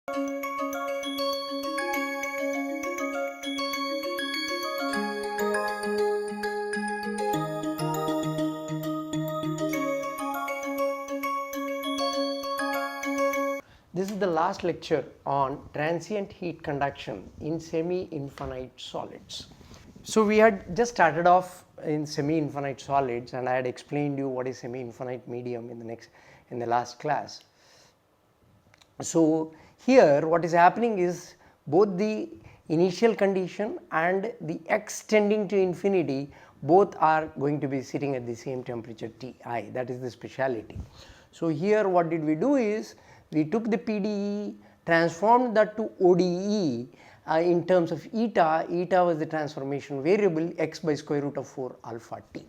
This is the last lecture on transient heat conduction in semi-infinite solids. So we had just started off in semi-infinite solids, and I had explained you what is semi-infinite medium in the last class. So here what is happening is both the initial condition and the x tending to infinity both are going to be sitting at the same temperature Ti. That is the speciality. So here what did we do is we took the PDE, transformed that to ODE in terms of eta. Eta was the transformation variable, x by square root of 4 alpha t.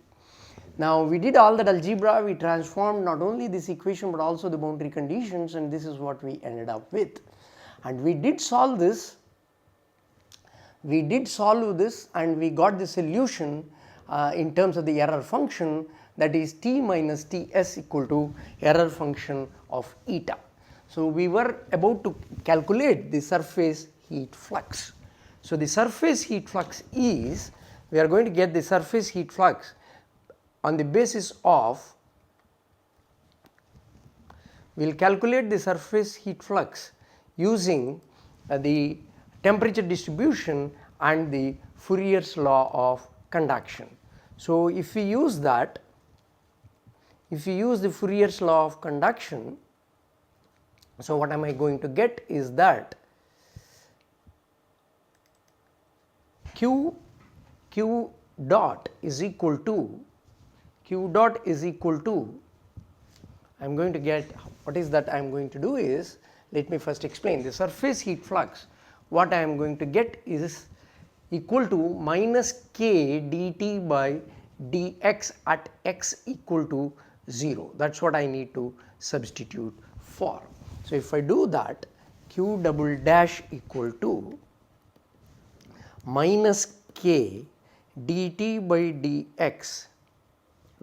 Now we did all that algebra, we transformed not only this equation but also the boundary conditions, and this is what we ended up with. And we did solve this, and we got the solution in terms of the error function, that is T minus Ts equal to error function of eta. So we were about to calculate the surface heat flux. So the surface heat flux is, we are going to get the surface heat flux on the basis of, we will calculate the surface heat flux using the temperature distribution and the Fourier's law of conduction. So if we use that, if we use the Fourier's law of conduction, so what am I going to get is that Q dot is equal to, I am going to get, what is that I am going to do is, let me first explain the surface heat flux. What I am going to get is equal to minus k dt by dx at x equal to 0. That is what I need to substitute for. So if I do that, Q double dash equal to minus k dt by dx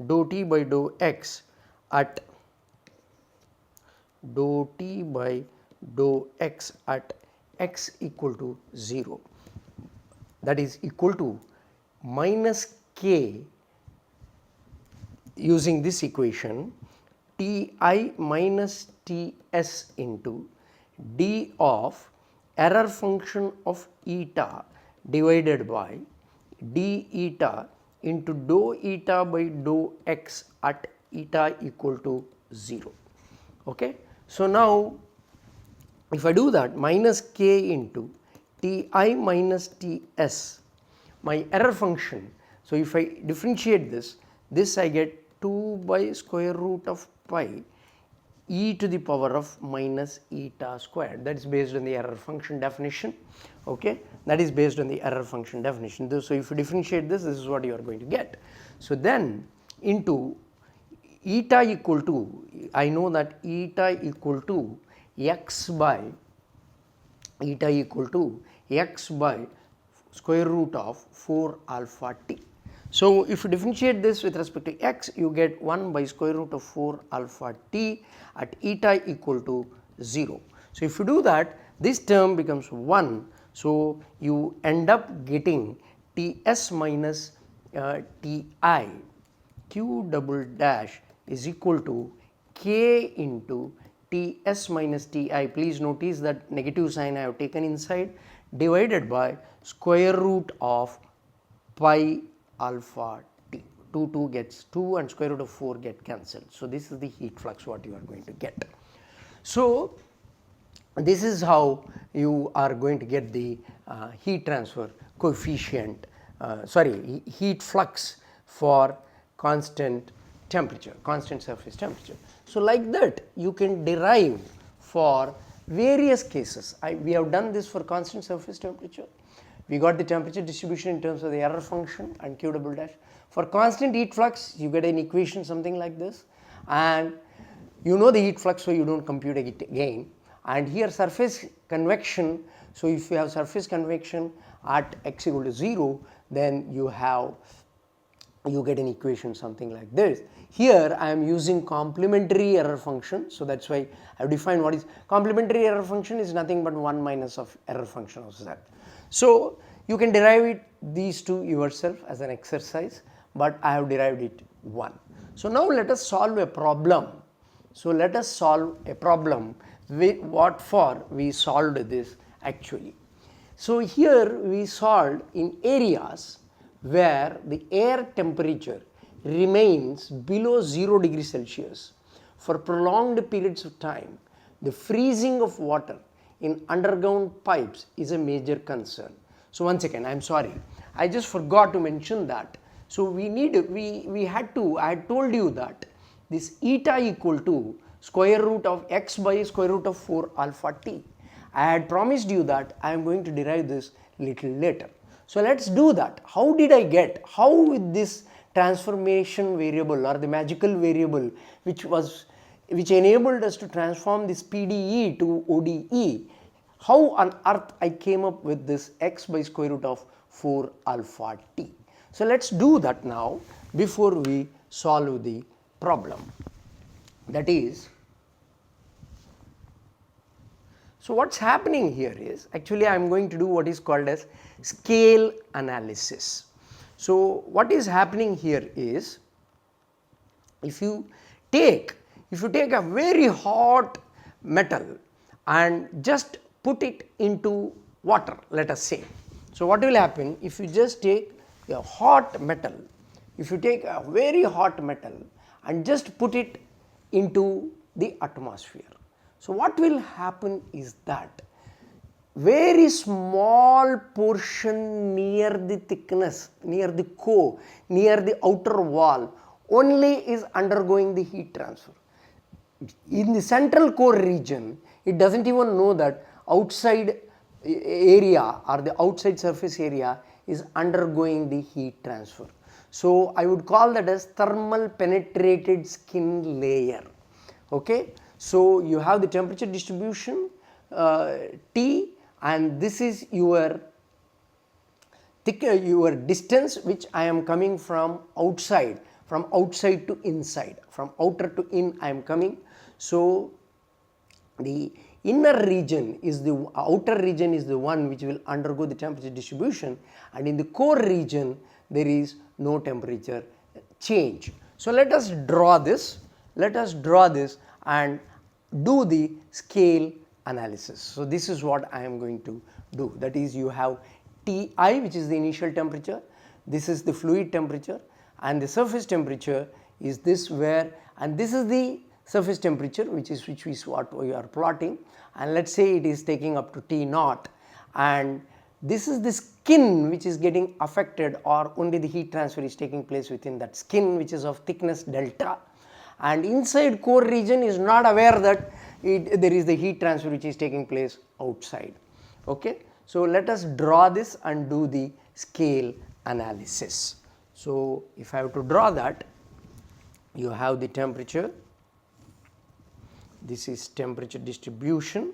dou t by dou x at dou t by dou x at x equal to 0, that is equal to minus k, using this equation, Ti minus Ts into d of error function of eta divided by d eta into dou eta by dou x at eta equal to 0. Okay. So now if I do that, minus k into Ti minus Ts, my error function. So if I differentiate this I get 2 by square root of pi e to the power of minus eta squared. That is based on the error function definition. Okay, that is based on the error function definition. So if you differentiate this is what you are going to get. So then into eta equal to, I know that eta equal to x by square root of 4 alpha t. So if you differentiate this with respect to x, you get 1 by square root of 4 alpha t at eta equal to 0. So if you do that, this term becomes 1. So you end up getting Ts minus Ti, Q double dash is equal to k into Ts minus Ti. Please notice that negative sign I have taken inside, divided by square root of pi alpha t. 2 gets 2 and square root of 4 get cancelled. So this is the heat flux what you are going to get. So this is how you are going to get the heat transfer coefficient, heat flux for constant temperature, constant surface temperature. So like that you can derive for various cases. We have done this for constant surface temperature. We got the temperature distribution in terms of the error function and Q double dash. For constant heat flux, you get an equation something like this, and you know the heat flux, so you don't compute it again. And here surface convection, so if you have surface convection at x equal to 0, then you have you get an equation something like this. Here I am using complementary error function, so that is why I have defined what is complementary error function is nothing but 1 minus of error function of z. So you can derive it these two yourself as an exercise, but I have derived it 1. So now let us solve a problem. So let us solve a problem. What for we solved this actually. So here we solved in areas where the air temperature remains below 0 degree Celsius for prolonged periods of time. The freezing of water in underground pipes is a major concern. So once again, I am sorry, I just forgot to mention that. So I had told you that this eta equal to square root of x by square root of 4 alpha t. I had promised you that I am going to derive this little later. So let us do that. How did I get? How with this transformation variable or the magical variable which enabled us to transform this PDE to ODE, how on earth I came up with this x by square root of 4 alpha t. So let us do that now before we solve the problem. That is, so what is happening here is actually I am going to do what is called as scale analysis. So what is happening here is if you take a very hot metal and just put it into water, let us say. So what will happen if you just take a hot metal, if you take a very hot metal and just put it into the atmosphere. So what will happen is that very small portion near the thickness, near the core, near the outer wall only is undergoing the heat transfer. In the central core region, it does not even know that outside area or the outside surface area is undergoing the heat transfer. So I would call that as thermal penetrated skin layer. Okay. So you have the temperature distribution T, and this is your distance which I am coming from outside to inside, from outer to in I am coming. So the inner region is the outer region is the one which will undergo the temperature distribution, and in the core region there is no temperature change. So let us draw this and do the scale analysis. So this is what I am going to do. That is, you have Ti, which is the initial temperature, this is the fluid temperature, and the surface temperature is this and this is the surface temperature which is what we are plotting, and let us say it is taking up to T naught, and this is the skin which is getting affected, or only the heat transfer is taking place within that skin which is of thickness delta, and inside core region is not aware that there is the heat transfer which is taking place outside. Okay. So let us draw this and do the scale analysis. So if I have to draw that, you have the temperature, this is temperature distribution,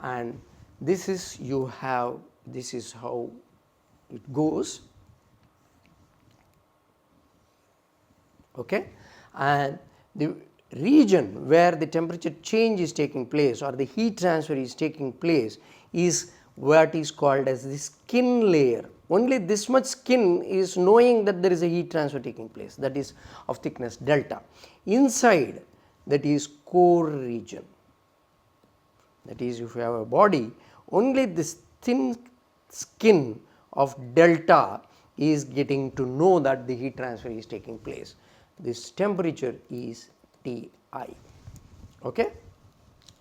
and this is this is how it goes. Okay. And the region where the temperature change is taking place or the heat transfer is taking place is what is called as the skin layer. Only this much skin is knowing that there is a heat transfer taking place, that is of thickness delta. Inside, that is core region. That is, if you have a body, only this thin skin of delta is getting to know that the heat transfer is taking place. This temperature is Ti. Okay.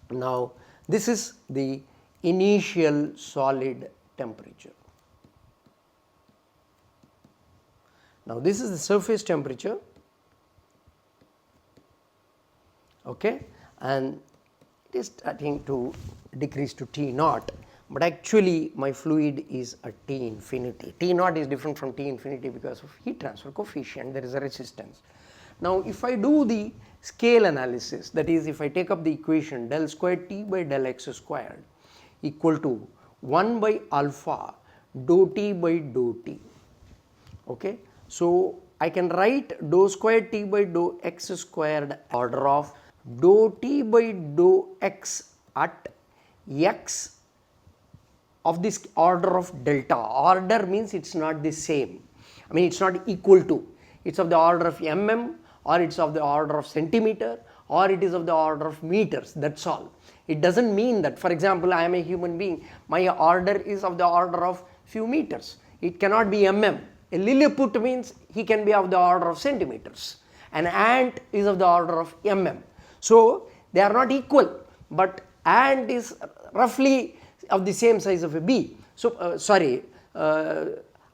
Now this is the initial solid temperature. Now this is the surface temperature. Okay, and it is starting to decrease to T naught, but actually my fluid is at T infinity. T naught is different from T infinity because of heat transfer coefficient, there is a resistance. Now if I do the scale analysis, that is, if I take up the equation del squared T by del x squared equal to 1 by alpha dou T by dou T. Okay. So I can write dou square t by dou x squared order of dou t by dou x at x of this order of delta. Order means it's not the same. I mean, it's not equal to. It's of the order of mm, or it's of the order of centimeter, or it is of the order of meters. That's all. It doesn't mean that, for example, I am a human being, my order is of the order of few meters. It cannot be mm. A Lilliput means he can be of the order of centimeters. An ant is of the order of mm. So they are not equal, but ant is roughly of the same size of a bee. So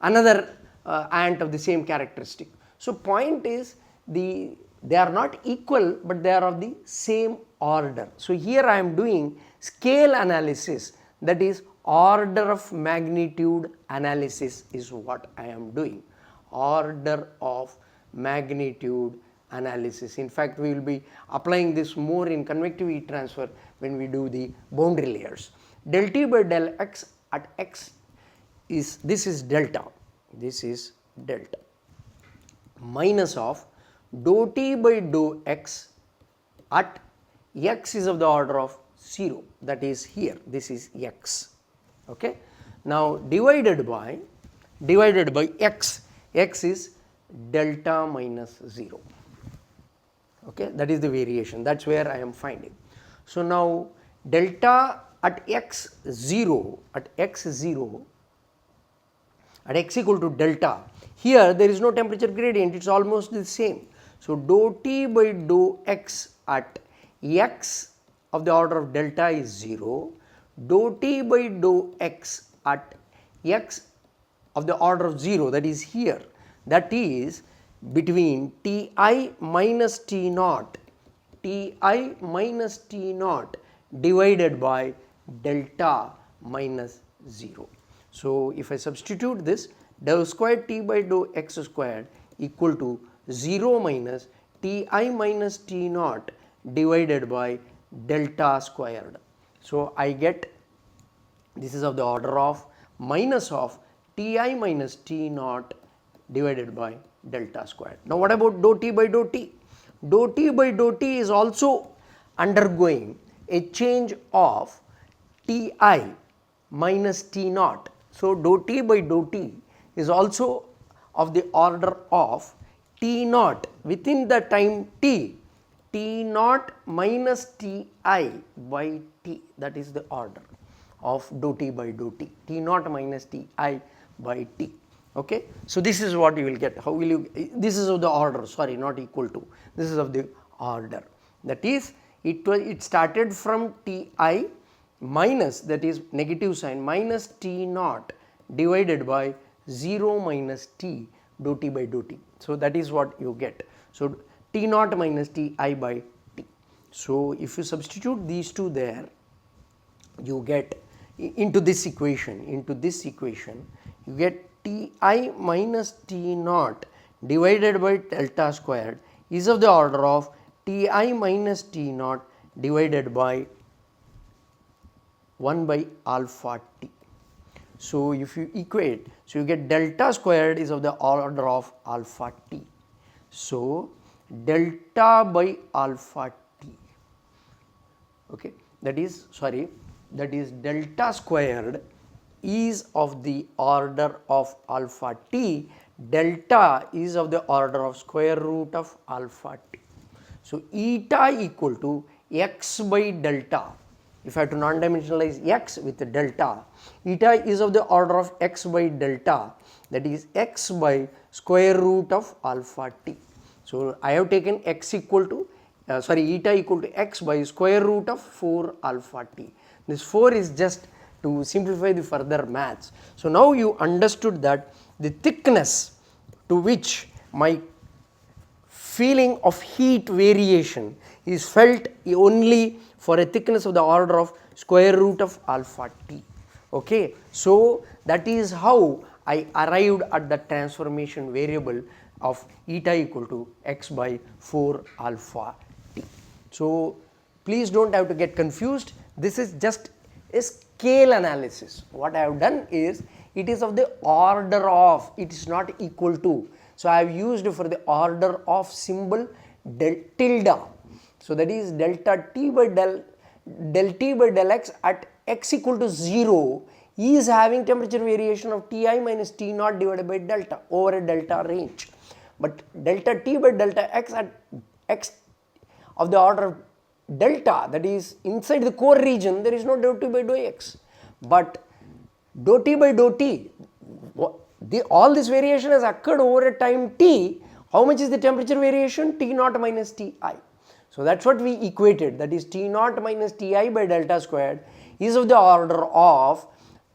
another ant of the same characteristic. So point is they are not equal, but they are of the same order. So here I am doing scale analysis, that is order of magnitude analysis is what I am doing. Order of magnitude analysis. In fact, we will be applying this more in convective heat transfer when we do the boundary layers. Del T by del x at x is, this is delta, minus of dou T by dou x at x is of the order of 0, that is here, this is x. Okay. Now divided by x, x is delta minus 0. Okay, that is the variation, that is where I am finding. So now delta at x0, at x equal to delta, here there is no temperature gradient, it is almost the same. So dou T by dou x at x of the order of delta is 0, dou T by dou x at x of the order of 0, that is here, that is between Ti minus T naught divided by delta minus 0. So if I substitute this, dou square T by dou x squared equal to 0 minus Ti minus T naught divided by delta squared. So I get, this is of the order of minus of Ti minus T naught divided by delta squared. Now what about dou T by dou T? Dou T by dou T is also undergoing a change of Ti minus T naught. So dou T by dou T is also of the order of T naught within the time T, T naught minus Ti by T, that is the order of dou T by dou T, T naught minus Ti by T. Okay. So this is what you will get. How will you, this is of the order, sorry, not equal to, this is of the order, that is it started from Ti minus, that is negative sign, minus T naught divided by 0 minus T dou T by dou T. So that is what you get. So T naught minus Ti by T. So if you substitute these two there, you get into this equation, you get Ti minus T naught divided by delta squared is of the order of Ti minus T naught divided by 1 by alpha T. So if you equate, so you get delta squared is of the order of alpha T. So delta by alpha T, okay, that is delta squared is of the order of alpha T, delta is of the order of square root of alpha T. So eta equal to x by delta. If I have to non-dimensionalize x with the delta, eta is of the order of x by delta, that is x by square root of alpha T. So I have taken x equal to eta equal to x by square root of 4 alpha T. This 4 is just to simplify the further maths. So now you understood that the thickness to which my feeling of heat variation is felt only for a thickness of the order of square root of alpha T. Okay. So that is how I arrived at the transformation variable of eta equal to x by 4 alpha T. So please don't have to get confused. This is just a scale analysis. What I have done is, it is of the order of, it is not equal to. So I have used for the order of symbol tilde. So that is delta t by del t by del x at x equal to 0 is having temperature variation of Ti minus T naught divided by delta over a delta range. But delta T by delta x at x of the order of delta, that is inside the core region, there is no dou T by dou x. But dou T by dou T, all this variation has occurred over a time T. How much is the temperature variation? T naught minus Ti. So that's what we equated, that is T naught minus Ti by delta squared is of the order of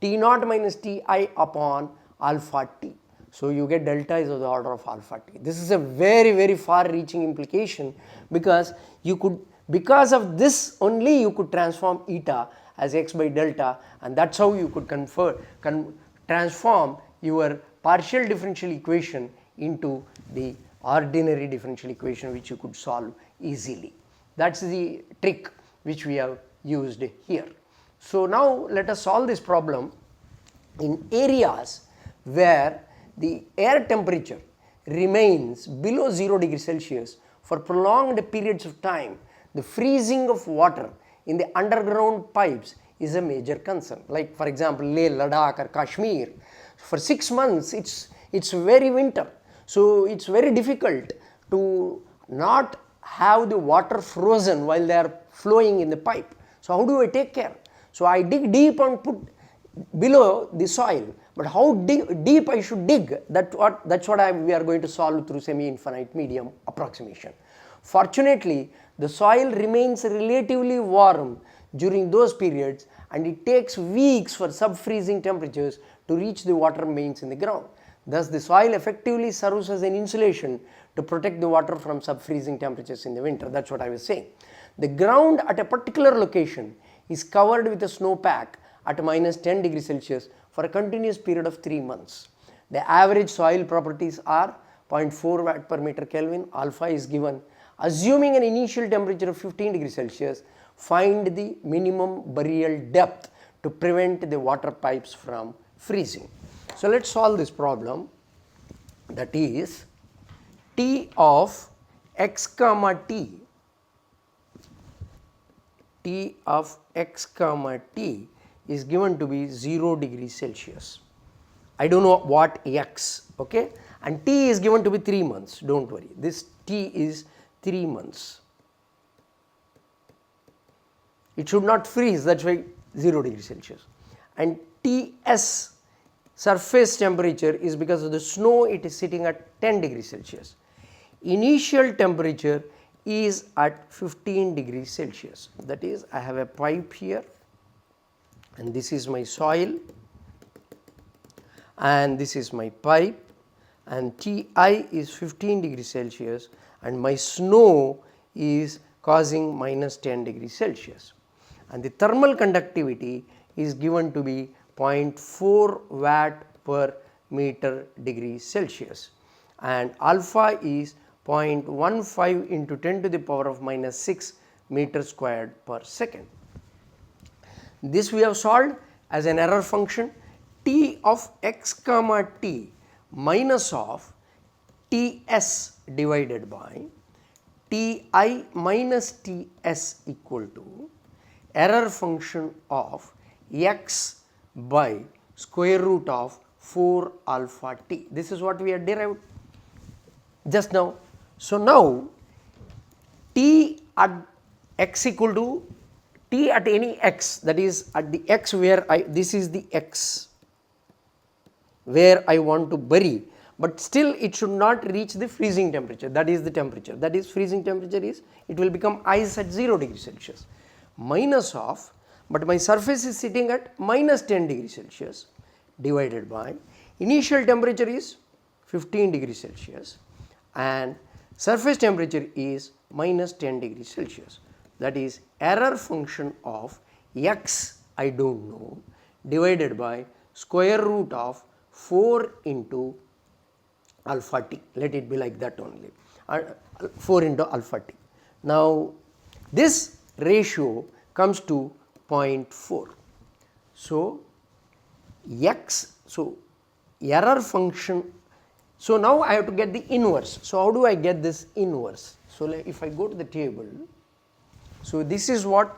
T naught minus Ti upon alpha T. So you get delta is of the order of alpha T. This is a very far reaching implication, because you could, because of this only you could transform eta as x by delta, and that's how you could transform your partial differential equation into the ordinary differential equation, which you could solve easily. That's the trick which we have used here. So now let us solve this problem in areas where the air temperature remains below 0 degree Celsius for prolonged periods of time. The freezing of water in the underground pipes is a major concern. Like for example, Leh, Ladakh or Kashmir, for 6 months it's very winter. So it's very difficult to not have the water frozen while they are flowing in the pipe. So how do I take care? So I dig deep and put below the soil. But how deep I should dig, that's what we are going to solve through semi-infinite medium approximation. Fortunately, the soil remains relatively warm during those periods, and it takes weeks for sub-freezing temperatures to reach the water mains in the ground. Thus, the soil effectively serves as an insulation to protect the water from sub-freezing temperatures in the winter. That's what I was saying. The ground at a particular location is covered with a snowpack at minus 10 degrees Celsius for a continuous period of 3 months. The average soil properties are 0.4 watt per meter Kelvin. Alpha is given. Assuming an initial temperature of 15 degrees Celsius, find the minimum burial depth to prevent the water pipes from freezing. So let's solve this problem. That is T of x comma T, T of x comma T is given to be 0 degrees Celsius. I don't know what x, okay, and T is given to be 3 months. Don't worry, this T is 3 months. It should not freeze, that's why 0 degrees Celsius. And Ts, surface temperature, is because of the snow, it is sitting at 10 degrees Celsius. Initial temperature is at 15 degrees Celsius. That is, I have a pipe here, and this is my soil, and this is my pipe, and Ti is 15 degrees Celsius, and my snow is causing minus 10 degrees Celsius. And the thermal conductivity is given to be 0.4 watt per meter degrees Celsius, and alpha is 0.15 into 10 to the power of minus 6 meters squared per second. This we have solved as an error function T of x comma T minus of Ts divided by Ti minus Ts equal to error function of x by square root of 4 alpha T. This is what we had derived just now. So now T at x equal to T at any x, that is at the x where this is the x where I want to bury, but still it should not reach the freezing temperature. That is the temperature, that is freezing temperature is, it will become ice at 0 degrees Celsius, minus of, but my surface is sitting at minus 10 degrees Celsius, divided by initial temperature is 15 degrees Celsius and surface temperature is minus 10 degrees Celsius. That is error function of x, I don't know, divided by square root of 4 into alpha T. Let it be like that only, 4 into alpha T. Now this ratio comes to 0.4. So x, so error function So now I have to get the inverse. So how do I get this inverse? So if I go to the table, so this is what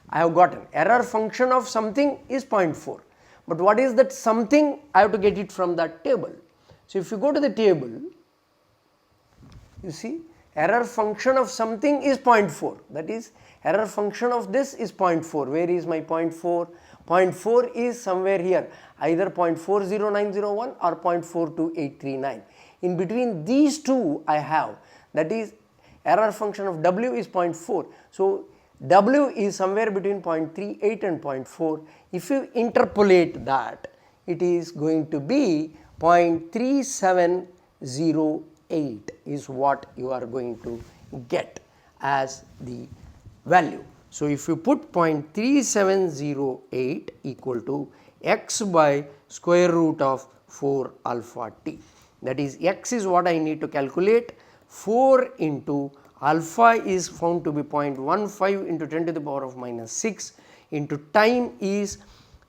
I have gotten. Error function of something is 0.4. But what is that something? I have to get it from that table. So if you go to the table, you see error function of something is 0.4. That is, error function of this is 0.4. Where is my 0.4? 0.4 is somewhere here, either 0.40901 or 0.42839. In between these two I have, that is, error function of W is 0.4. So W is somewhere between 0.38 and 0.4. If you interpolate that, it is going to be 0.3708 is what you are going to get as the value. So if you put 0.3708 equal to x by square root of 4 alpha t, that is, x is what I need to calculate, 4 into alpha is found to be 0.15 into 10 to the power of minus 6 into time is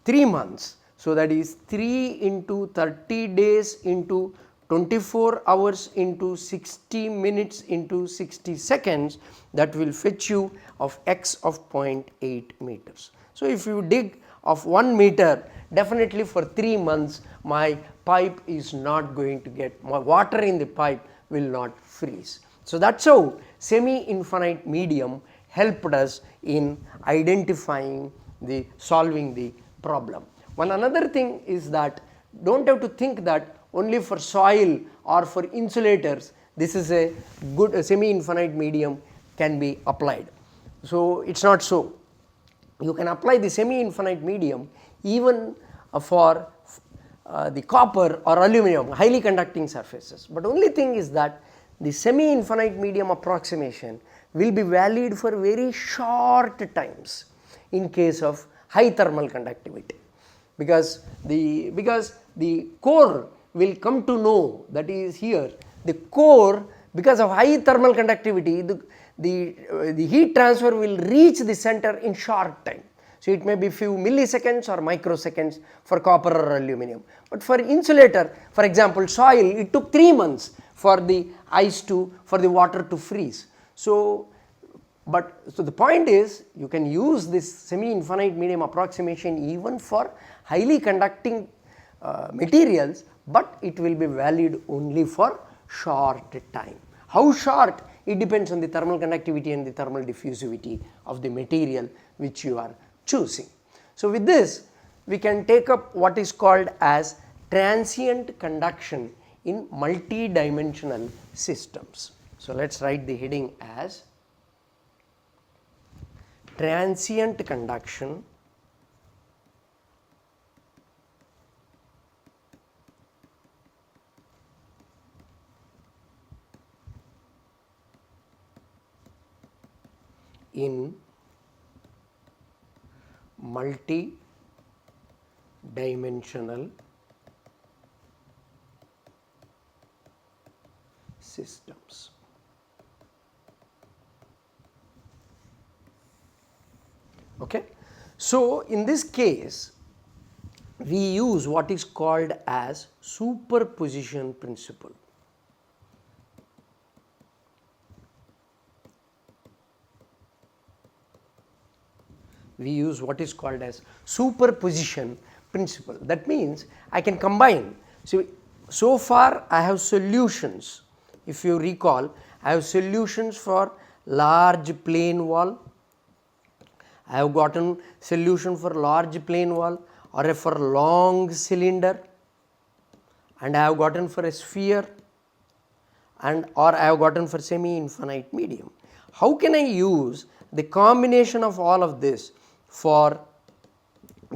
3 months. So that is 3 into 30 days into 24 hours into 60 minutes into 60 seconds, that will fetch you of x of 0.8 meters. So if you dig of 1 meter, definitely for 3 months my pipe is not going to get, my water in the pipe will not freeze. So that's how semi-infinite medium helped us in identifying the solving the problem. One another thing is that don't have to think that only for soil or for insulators this is a good semi-infinite medium can be applied. So it's not so. You can apply the semi-infinite medium even for the copper or aluminum, highly conducting surfaces. But only thing is that the semi-infinite medium approximation will be valid for very short times in case of high thermal conductivity, because the core will come to know, that is here the core, because of high thermal conductivity, the heat transfer will reach the center in short time. So it may be few milliseconds or microseconds for copper or aluminum. But for insulator, for example soil, it took 3 months for the ice for the water to freeze. So the point is, you can use this semi-infinite medium approximation even for highly conducting materials, but it will be valid only for short time. How short? It depends on the thermal conductivity and the thermal diffusivity of the material which you are choosing. So with this, we can take up what is called as transient conduction in multi-dimensional systems. So let's write the heading as transient conduction in multi-dimensional systems. Okay. So in this case, we use what is called as superposition principle. We use what is called as superposition principle. That means I can combine. So far I have solutions. If you recall, I have solutions for large plane wall, I have gotten solution for large plane wall or for long cylinder, and I have gotten for a sphere, or I have gotten for semi-infinite medium. How can I use the combination of all of this for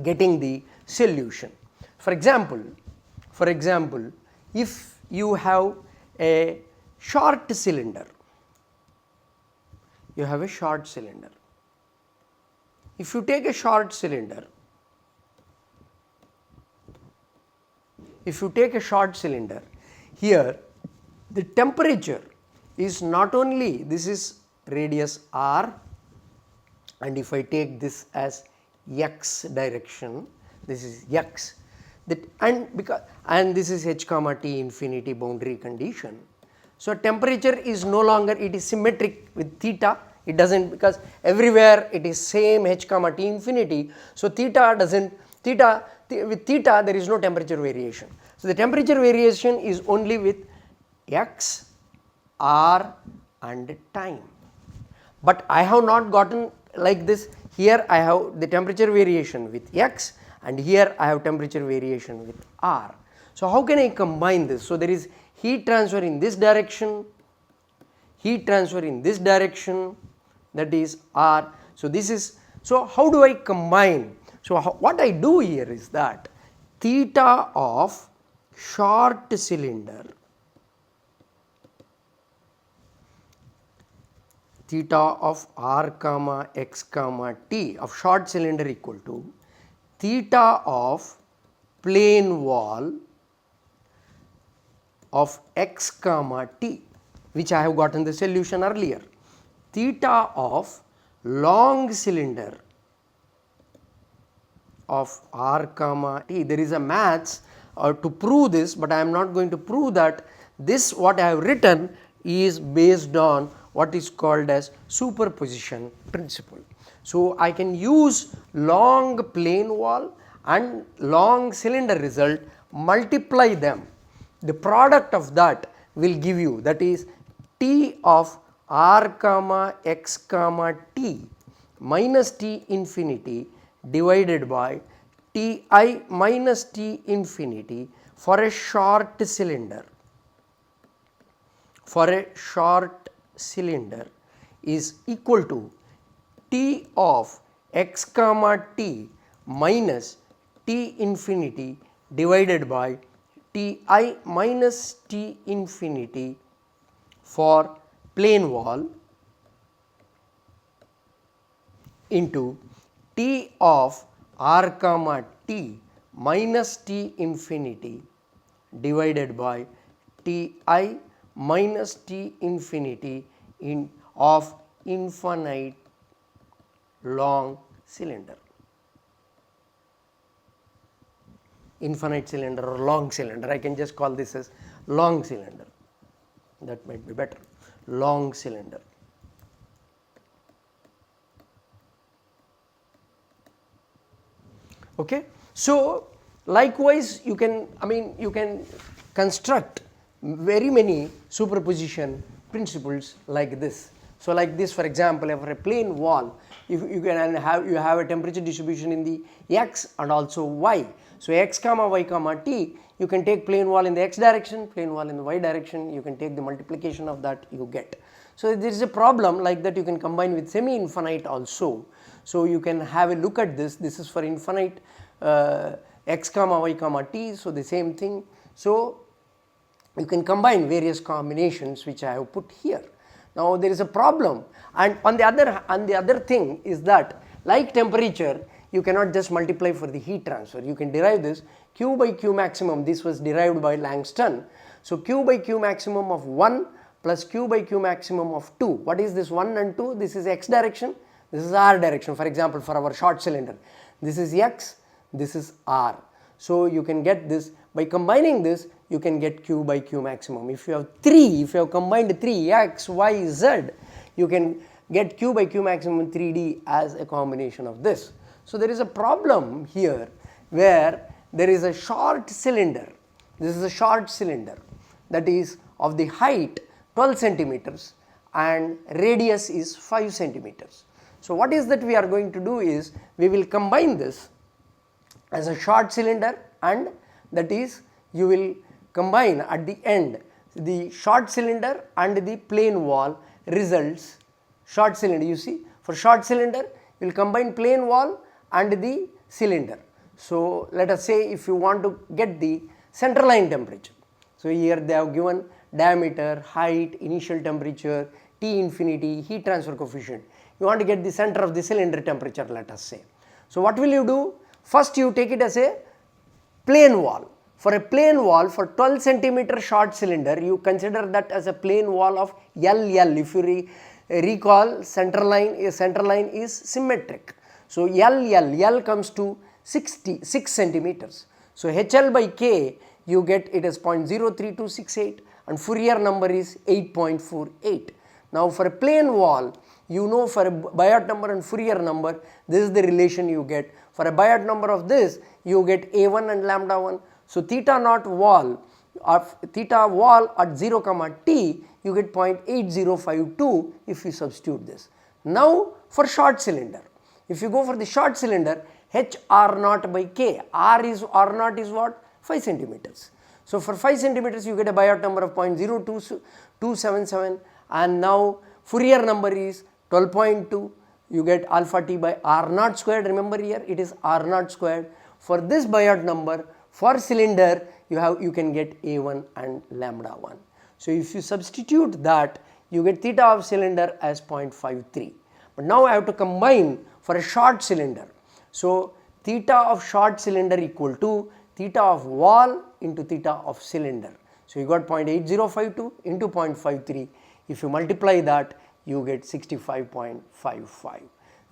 getting the solution? For example, if you have a short cylinder, if you take a short cylinder, here the temperature is not only, this is radius r, and if I take this as x direction, this is x, and this is h comma t infinity boundary condition. So temperature is no longer, it is symmetric with theta, it doesn't, because everywhere it is same h comma t infinity. So theta doesn't, with theta there is no temperature variation. So the temperature variation is only with x, r and time. But I have not gotten like this. Here I have the temperature variation with x, and here I have temperature variation with r. So how can I combine this? So there is heat transfer in this direction, heat transfer in this direction, that is r. So this is, so how do I combine? So what I do here is that theta of short cylinder, theta of r comma x comma t of short cylinder equal to theta of plane wall of x comma t, which I have gotten the solution earlier. Theta of long cylinder of r comma t. There is a maths to prove this, but I am not going to prove that. This what I have written is based on what is called as superposition principle. So I can use long plane wall and long cylinder result, multiply them, the product of that will give you, that is T of r comma x comma t minus T infinity divided by Ti minus T infinity for a short cylinder. For a short cylinder is equal to T of x comma t minus T infinity divided by Ti minus T infinity for plane wall into T of r comma t minus T infinity divided by Ti minus T infinity of infinite long cylinder. Infinite cylinder or long cylinder, I can just call this as long cylinder, that might be better, long cylinder. Okay. So likewise you can, you can construct very many superposition principles like this. So like this, for example, for a plane wall, if you can have a temperature distribution in the x and also y. So x comma y comma t, you can take plane wall in the x direction, plane wall in the y direction, you can take the multiplication of that, you get. So there is a problem like that, you can combine with semi-infinite also. So you can have a look at this. This is for infinite x comma y comma t, so the same thing. So you can combine various combinations which I have put here. Now there is a problem, and on the other thing is that like temperature, you cannot just multiply for the heat transfer. You can derive this Q by Q maximum. This was derived by Langston. So Q by Q maximum of 1 plus Q by Q maximum of 2. What is this 1 and 2? This is x direction, this is r direction. For example, for our short cylinder, this is x, this is r. So you can get this by combining this, you can get Q by Q maximum. If you have 3, if you have combined 3 x, y, z, you can get Q by Q maximum 3D as a combination of this. So there is a problem here where there is a short cylinder. This is a short cylinder that is of the height 12 centimeters and radius is 5 centimeters. So what is that we are going to do is, we will combine this as a short cylinder, and that is you will combine at the end the short cylinder and the plane wall results. Short cylinder, you see, for short cylinder you will combine plane wall and the cylinder. So let us say if you want to get the center line temperature. So here they have given diameter, height, initial temperature, T infinity, heat transfer coefficient. You want to get the center of the cylinder temperature, let us say. So what will you do? First you take it as a plane wall. For a plane wall, for 12 centimeter short cylinder, you consider that as a plane wall of LL. If you recall, center line is symmetric. So L comes to 6 centimeters. So HL by K, you get it as 0.03268 and Fourier number is 8.48. Now for a plane wall, you know for a Biot number and Fourier number, this is the relation you get. For a Biot number of this, you get A1 and lambda 1. So theta naught wall of theta wall at 0 comma t, you get 0.8052 if you substitute this. Now for short cylinder, if you go for the short cylinder, H R naught by K, R naught is what? 5 centimeters. So for 5 centimeters you get a Biot number of 0.02277 and now Fourier number is 12.2. You get alpha t by R naught squared. Remember here it is R naught squared. For this Biot number for cylinder you can get A1 and lambda 1. So if you substitute that, you get theta of cylinder as 0.53. But now I have to combine for a short cylinder. So theta of short cylinder equal to theta of wall into theta of cylinder. So you got 0.8052 into 0.53. If you multiply that, you get 65.55.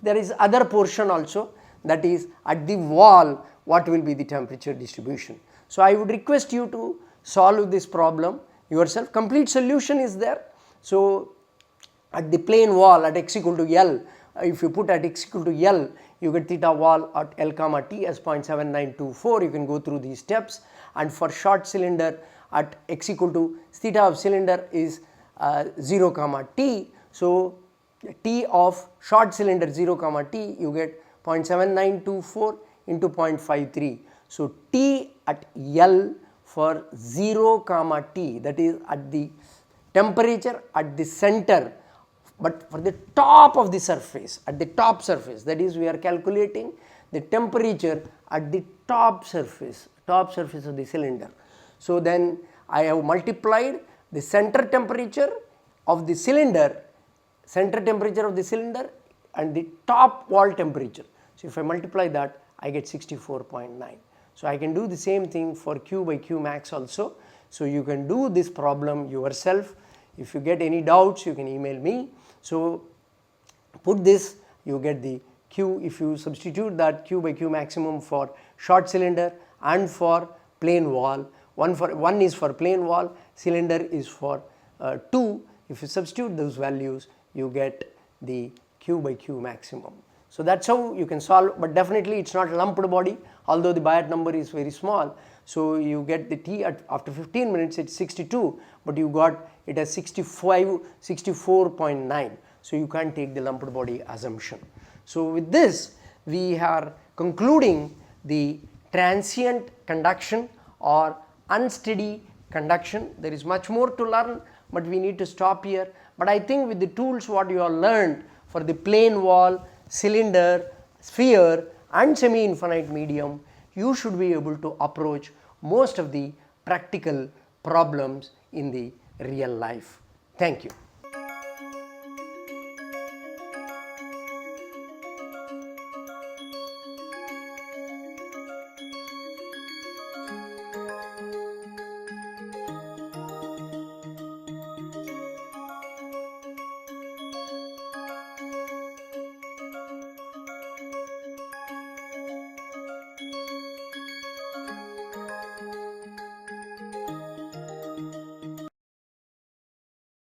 There is other portion also, that is at the wall what will be the temperature distribution. So I would request you to solve this problem yourself. Complete solution is there. So at the plane wall at x equal to L, if you put at x equal to L, you get theta wall at L comma T as 0.7924. You can go through these steps. And for short cylinder at x equal to theta of cylinder is 0 comma T. So T of short cylinder 0 comma T, you get 0.7924 into 0.53. So T at L for 0 comma T, that is at the temperature at the center, but for the top of the surface, at the top surface, that is we are calculating the temperature at the top surface of the cylinder. So then I have multiplied the center temperature of the cylinder and the top wall temperature. So if I multiply that, I get 64.9. So I can do the same thing for Q by Q max also. So you can do this problem yourself. If you get any doubts, you can email me. So put this, you get the Q. If you substitute that Q by Q maximum for short cylinder and for plane wall, one is for plane wall, cylinder is for 2. If you substitute those values, you get the Q by Q maximum. So that's how you can solve, but definitely it's not lumped body, although the Biot number is very small. So you get the T after 15 minutes it's 62, but you got it as 64.9. So you can't take the lumped body assumption. So with this we are concluding the transient conduction or unsteady conduction. There is much more to learn, but we need to stop here. But I think with the tools what you have learned for the plane wall, cylinder, sphere and semi-infinite medium, you should be able to approach most of the practical problems in the real life. Thank you.